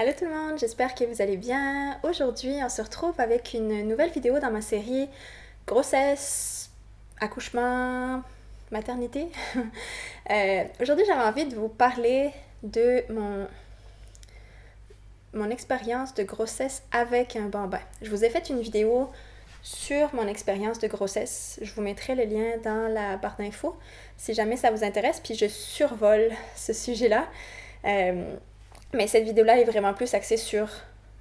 Allô tout le monde, j'espère que vous allez bien. Aujourd'hui, on se retrouve avec une nouvelle vidéo dans ma série grossesse, accouchement, maternité. Aujourd'hui, j'avais envie de vous parler de mon expérience de grossesse avec un bambin. Je vous ai fait une vidéo sur mon expérience de grossesse. Je vous mettrai le lien dans la barre d'infos si jamais ça vous intéresse, puis je survole ce sujet-là. Mais cette vidéo-là est vraiment plus axée sur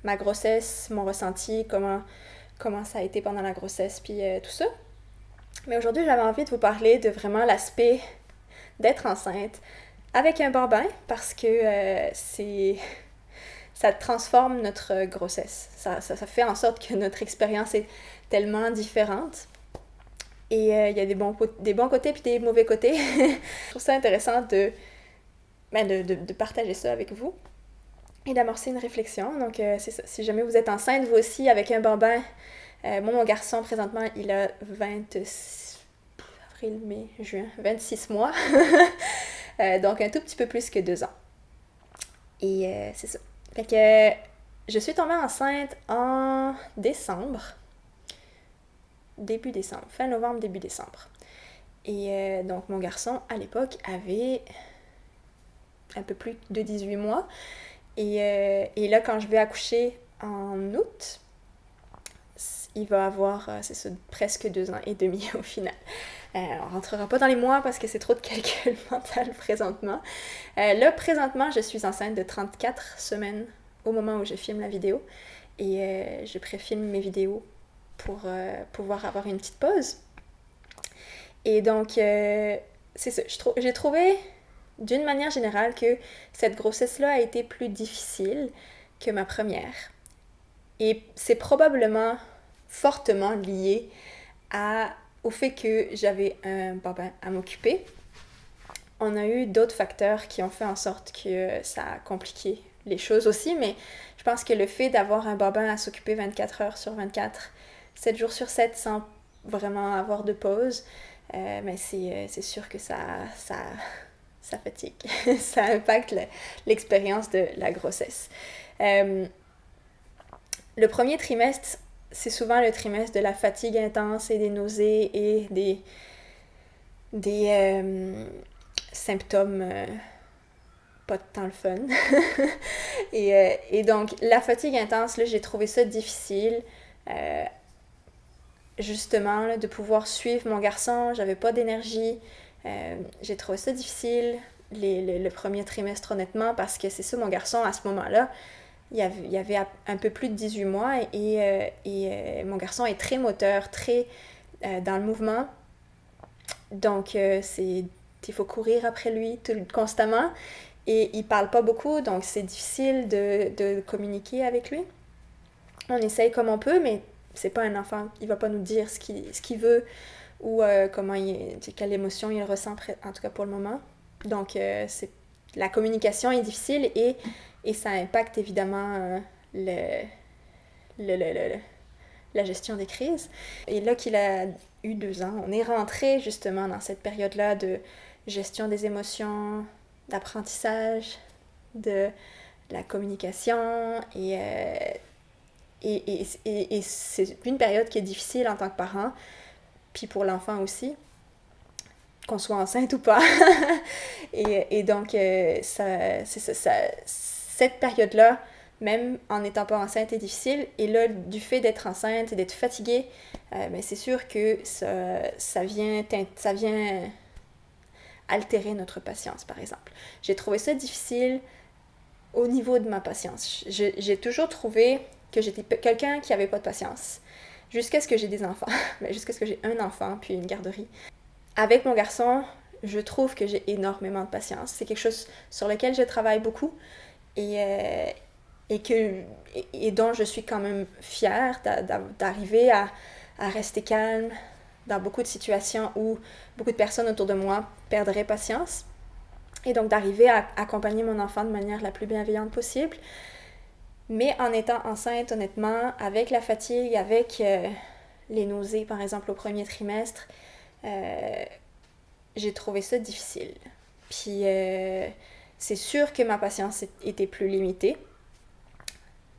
ma grossesse, mon ressenti, comment ça a été pendant la grossesse, puis tout ça. Mais aujourd'hui, j'avais envie de vous parler de vraiment l'aspect d'être enceinte avec un bambin parce que ça transforme notre grossesse. Ça fait en sorte que notre expérience est tellement différente. Et il y a des bons côtés puis des mauvais côtés. Je trouve ça intéressant de partager ça avec vous et d'amorcer une réflexion. Donc, c'est ça. Si jamais vous êtes enceinte, vous aussi, avec un bambin, moi, mon garçon, présentement, il a 26 mois. Donc, un tout petit peu plus que 2 ans. Et c'est ça. Fait que je suis tombée enceinte en décembre. Début décembre. Fin novembre, début décembre. Et donc, mon garçon, à l'époque, avait un peu plus de 18 mois. Et là, quand je vais accoucher en août, il va avoir, c'est ça, presque 2 ans et demi au final. On rentrera pas dans les mois parce que c'est trop de calcul mental présentement. Là, présentement, je suis enceinte de 34 semaines au moment où je filme la vidéo. Et je préfilme mes vidéos pour pouvoir avoir une petite pause. Et donc, c'est ça. J'ai trouvé, d'une manière générale, que cette grossesse-là a été plus difficile que ma première. Et c'est probablement fortement lié au fait que j'avais un bambin à m'occuper. On a eu d'autres facteurs qui ont fait en sorte que ça a compliqué les choses aussi, mais je pense que le fait d'avoir un bambin à s'occuper 24 heures sur 24, 7 jours sur 7 sans vraiment avoir de pause, mais c'est sûr que ça fatigue. Ça impacte l'expérience de la grossesse. Le premier trimestre, c'est souvent le trimestre de la fatigue intense et des nausées et des symptômes pas tant le fun. et donc, la fatigue intense, là, j'ai trouvé ça difficile. Justement, là, de pouvoir suivre mon garçon, j'avais pas d'énergie. J'ai trouvé ça difficile le premier trimestre, honnêtement, parce que c'est ça, mon garçon, à ce moment-là, il y avait un peu plus de 18 mois et mon garçon est très moteur, très dans le mouvement. Donc, il faut courir après lui constamment et il parle pas beaucoup, donc c'est difficile de communiquer avec lui. On essaye comme on peut, mais c'est pas un enfant, il va pas nous dire ce qu'il veut ou quelle émotion il ressent, en tout cas pour le moment. Donc, la communication est difficile et ça impacte évidemment la gestion des crises. Et là qu'il a eu 2 ans, on est rentré justement dans cette période-là de gestion des émotions, d'apprentissage, de la communication et c'est une période qui est difficile en tant que parent, puis pour l'enfant aussi, qu'on soit enceinte ou pas. et donc, cette période-là, même en n'étant pas enceinte, est difficile. Et là, du fait d'être enceinte et d'être fatiguée, ben c'est sûr que ça vient altérer notre patience, par exemple. J'ai trouvé ça difficile au niveau de ma patience. J'ai toujours trouvé que j'étais quelqu'un qui avait pas de patience. Jusqu'à ce que j'ai des enfants. Jusqu'à ce que j'ai un enfant, puis une garderie. Avec mon garçon, je trouve que j'ai énormément de patience. C'est quelque chose sur lequel je travaille beaucoup et dont je suis quand même fière d'arriver à rester calme dans beaucoup de situations où beaucoup de personnes autour de moi perdraient patience. Et donc d'arriver à accompagner mon enfant de manière la plus bienveillante possible. Mais en étant enceinte, honnêtement, avec la fatigue, avec les nausées, par exemple, au premier trimestre, j'ai trouvé ça difficile. Puis c'est sûr que ma patience était plus limitée.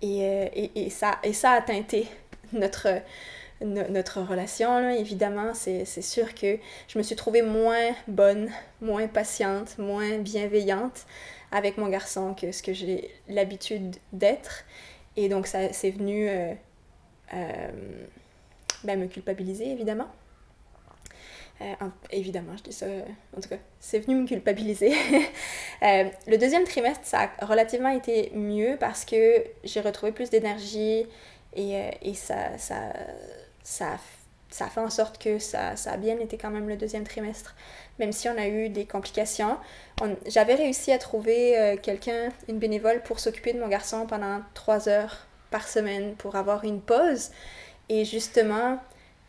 Et ça a teinté notre relation, là. Évidemment, c'est sûr que je me suis trouvée moins bonne, moins patiente, moins bienveillante avec mon garçon que ce que j'ai l'habitude d'être. Et donc, ça c'est venu me culpabiliser, évidemment. Évidemment, je dis ça, en tout cas, c'est venu me culpabiliser. Le deuxième trimestre, ça a relativement été mieux parce que j'ai retrouvé plus d'énergie et ça a fait en sorte que ça a bien été quand même le deuxième trimestre, même si on a eu des complications. J'avais réussi à trouver une bénévole pour s'occuper de mon garçon pendant 3 heures par semaine pour avoir une pause et justement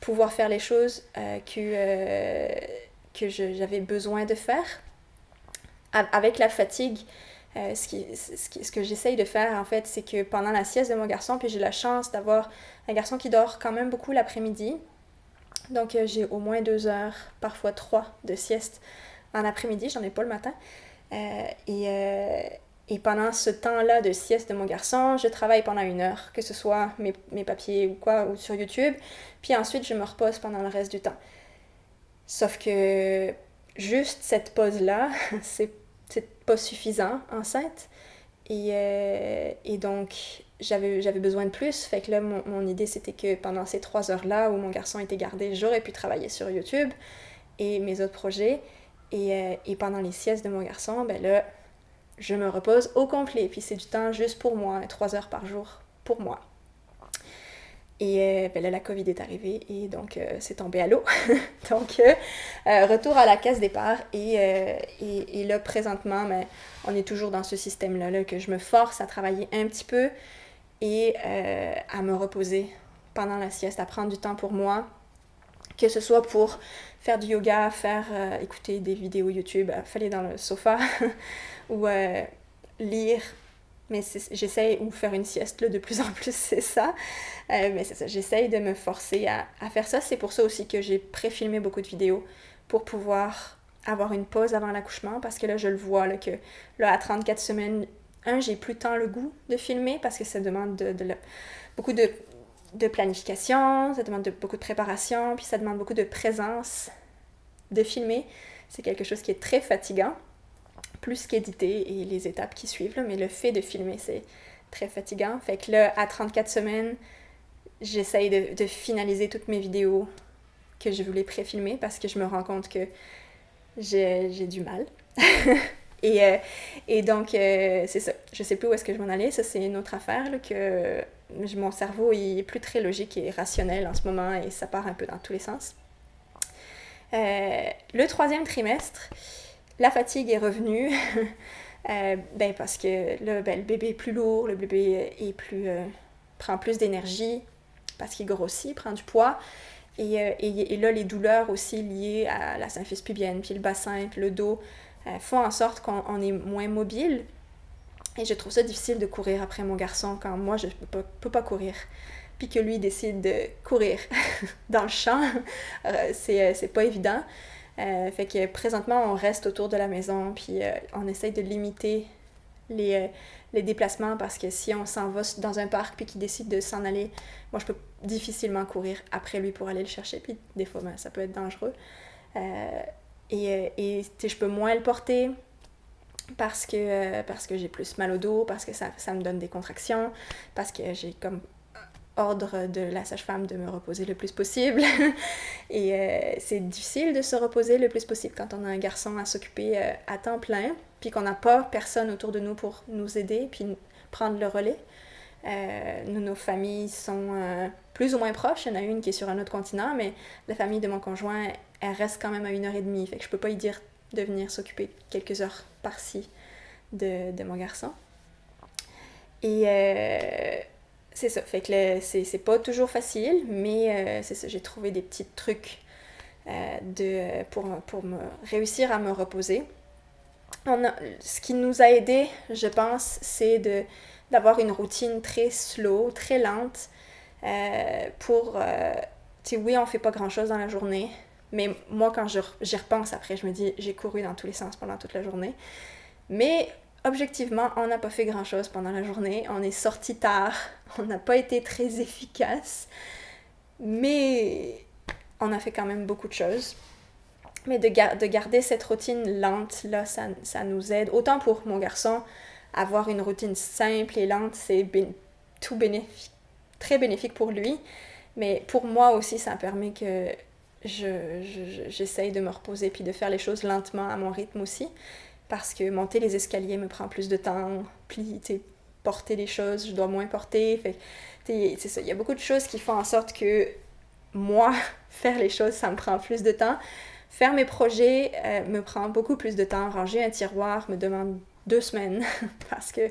pouvoir faire les choses que j'avais besoin de faire. Avec la fatigue, ce que j'essaye de faire, en fait, c'est que pendant la sieste de mon garçon, puis j'ai la chance d'avoir un garçon qui dort quand même beaucoup l'après-midi, donc j'ai au moins 2 heures, parfois 3 de sieste en après-midi, j'en ai pas le matin. Et pendant ce temps-là de sieste de mon garçon, je travaille pendant 1 heure, que ce soit mes papiers ou quoi, ou sur YouTube. Puis ensuite, je me repose pendant le reste du temps. Sauf que juste cette pause-là, c'est pas suffisant, enceinte. Et donc, j'avais besoin de plus. Fait que là, mon idée, c'était que pendant ces 3 heures-là où mon garçon était gardé, j'aurais pu travailler sur YouTube et mes autres projets. Et pendant les siestes de mon garçon, ben là, je me repose au complet, puis c'est du temps juste pour moi, 3 heures par jour pour moi. Et ben là, la COVID est arrivée et donc c'est tombé à l'eau. Donc, retour à la case départ. Et là, présentement, ben, on est toujours dans ce système-là là, que je me force à travailler un petit peu et à me reposer pendant la sieste, à prendre du temps pour moi, que ce soit pour faire du yoga, écouter des vidéos YouTube, aller dans le sofa ou lire, mais j'essaye, ou faire une sieste, là, de plus en plus, c'est ça. Mais c'est ça, j'essaye de me forcer à faire ça. C'est pour ça aussi que j'ai pré-filmé beaucoup de vidéos pour pouvoir avoir une pause avant l'accouchement, parce que là, je le vois, là, que là, à 34 semaines, j'ai plus tant le goût de filmer, parce que ça demande beaucoup de planification, ça demande beaucoup de préparation, puis ça demande beaucoup de présence de filmer. C'est quelque chose qui est très fatigant, plus qu'éditer et les étapes qui suivent, là, mais le fait de filmer, c'est très fatigant. Fait que là, à 34 semaines, j'essaye de finaliser toutes mes vidéos que je voulais pré-filmer parce que je me rends compte que j'ai du mal. Et donc, c'est ça. Je sais plus où est-ce que je m'en allais. Ça, c'est une autre affaire, là, que mon cerveau il est plus très logique et rationnel en ce moment et ça part un peu dans tous les sens. Le 3e trimestre, la fatigue est revenue. Parce que là, le bébé est plus lourd, le bébé prend plus d'énergie parce qu'il grossit, prend du poids. Et là, les douleurs aussi liées à la symphyse pubienne, puis le bassin, puis le dos, font en sorte qu'on est moins mobile. Et je trouve ça difficile de courir après mon garçon quand moi, je peux pas courir. Puis que lui décide de courir dans le champ, c'est pas évident. Fait que présentement, on reste autour de la maison, puis on essaye de limiter les déplacements parce que si on s'en va dans un parc puis qu'il décide de s'en aller, moi je peux difficilement courir après lui pour aller le chercher, puis des fois ça peut être dangereux. Et je peux moins le porter parce que j'ai plus mal au dos, parce que ça me donne des contractions, parce que j'ai comme ordre de la sage-femme de me reposer le plus possible. Et c'est difficile de se reposer le plus possible quand on a un garçon à s'occuper à temps plein, puis qu'on n'a pas personne autour de nous pour nous aider, puis prendre le relais. Nos familles sont plus ou moins proches. Il y en a une qui est sur un autre continent, mais la famille de mon conjoint, elle reste quand même à 1h30. Fait que je peux pas lui dire de venir s'occuper quelques heures par-ci de mon garçon. Et c'est ça. Fait que c'est pas toujours facile, mais c'est ça. J'ai trouvé des petits trucs pour réussir à me reposer. Ce qui nous a aidé, je pense, c'est d'avoir une routine très slow, très lente, oui, on fait pas grand-chose dans la journée, mais moi, quand j'y repense après, je me dis, j'ai couru dans tous les sens pendant toute la journée, mais objectivement, on n'a pas fait grand-chose pendant la journée. On est sorti tard, on n'a pas été très efficace, mais on a fait quand même beaucoup de choses. Mais de garder cette routine lente, là, ça nous aide. Autant pour mon garçon, avoir une routine simple et lente, c'est tout bénéfique, très bénéfique pour lui. Mais pour moi aussi, ça permet que j'essaye de me reposer puis de faire les choses lentement à mon rythme aussi. Parce que monter les escaliers me prend plus de temps. Puis, porter les choses, je dois moins porter. Fait, c'est ça, il y a beaucoup de choses qui font en sorte que moi, faire les choses, ça me prend plus de temps. Faire mes projets me prend beaucoup plus de temps. Ranger un tiroir me demande 2 semaines parce que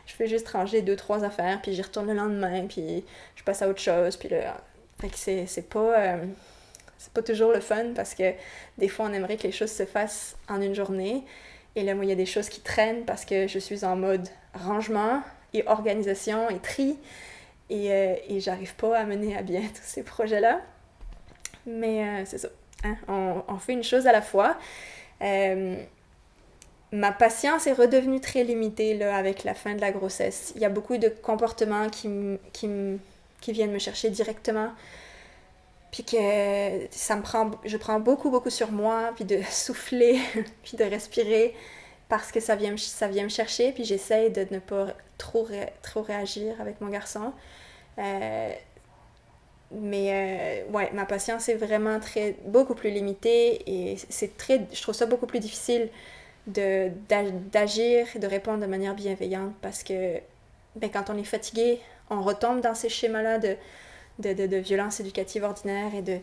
je fais juste ranger 2-3 affaires, puis j'y retourne le lendemain, puis je passe à autre chose. Puis là, fait que c'est pas toujours le fun parce que des fois, on aimerait que les choses se fassent en une journée. Et là, moi, il y a des choses qui traînent parce que je suis en mode rangement et organisation et tri. Et j'arrive pas à mener à bien tous ces projets-là. Mais c'est ça. Hein? On fait une chose à la fois. Ma patience est redevenue très limitée là, avec la fin de la grossesse. Il y a beaucoup de comportements qui viennent me chercher directement. Puis que je prends beaucoup sur moi, puis de souffler, puis de respirer, parce que ça vient me chercher, puis j'essaye de ne pas trop réagir avec mon garçon. Mais ouais, ma patience est vraiment beaucoup plus limitée et je trouve ça beaucoup plus difficile d'agir et de répondre de manière bienveillante parce que quand on est fatigué, on retombe dans ces schémas-là de violence éducative ordinaire et de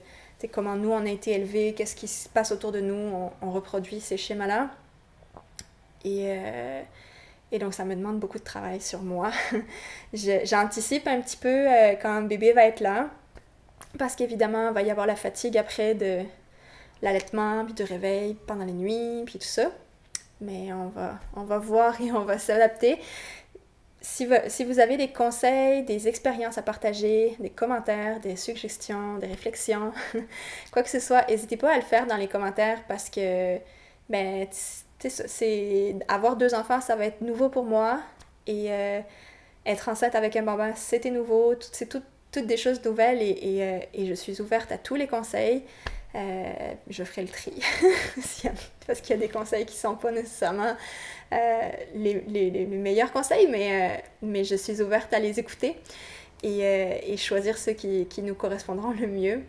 comment nous on a été élevés, qu'est-ce qui se passe autour de nous, on reproduit ces schémas-là. Et donc ça me demande beaucoup de travail sur moi. J'anticipe un petit peu quand bébé va être là. Parce qu'évidemment, il va y avoir la fatigue après de l'allaitement, puis du réveil pendant les nuits, puis tout ça. Mais on va voir et on va s'adapter. Si vous avez des conseils, des expériences à partager, des commentaires, des suggestions, des réflexions, quoi que ce soit, n'hésitez pas à le faire dans les commentaires parce que, avoir 2 enfants, ça va être nouveau pour moi. Et être enceinte avec un bambin, c'était nouveau. C'est toutes des choses nouvelles et je suis ouverte à tous les conseils. Je ferai le tri parce qu'il y a des conseils qui sont pas nécessairement les meilleurs conseils, mais je suis ouverte à les écouter et choisir ceux qui nous correspondront le mieux.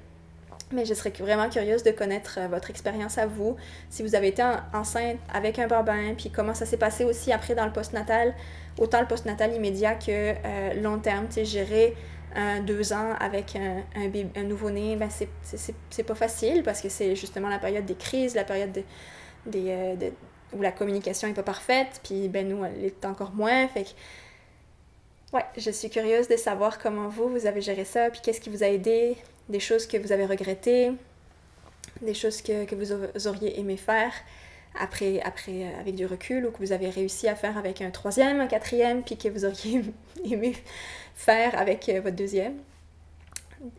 Mais je serais vraiment curieuse de connaître votre expérience à vous, si vous avez été enceinte avec un bambin, puis comment ça s'est passé aussi après dans le postnatal, autant le postnatal immédiat que long terme, gérer 2 ans avec un nouveau-né, c'est pas facile parce que c'est justement la période des crises, la période où la communication est pas parfaite, puis nous, elle est encore moins, fait que ouais, je suis curieuse de savoir comment vous avez géré ça, puis qu'est-ce qui vous a aidé, des choses que vous avez regrettées, des choses que vous auriez aimé faire après avec du recul, ou que vous avez réussi à faire avec un 3e, un 4e, puis que vous auriez aimé faire avec votre 2e.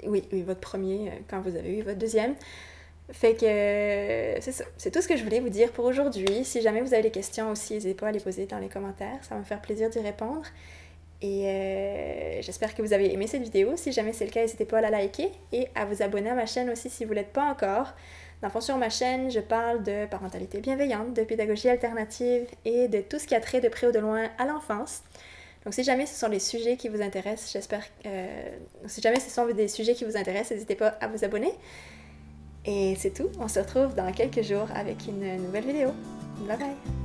Oui, votre premier quand vous avez eu votre 2e. Fait que c'est ça. C'est tout ce que je voulais vous dire pour aujourd'hui. Si jamais vous avez des questions aussi, n'hésitez pas à les poser dans les commentaires. Ça va me faire plaisir d'y répondre. Et j'espère que vous avez aimé cette vidéo. Si jamais c'est le cas, n'hésitez pas à la liker et à vous abonner à ma chaîne aussi si vous ne l'êtes pas encore. Dans le fond, sur ma chaîne, je parle de parentalité bienveillante, de pédagogie alternative et de tout ce qui a trait de près ou de loin à l'enfance. Donc si jamais ce sont des sujets qui vous intéressent, si jamais ce sont des sujets qui vous intéressent, n'hésitez pas à vous abonner. Et c'est tout. On se retrouve dans quelques jours avec une nouvelle vidéo. Bye bye!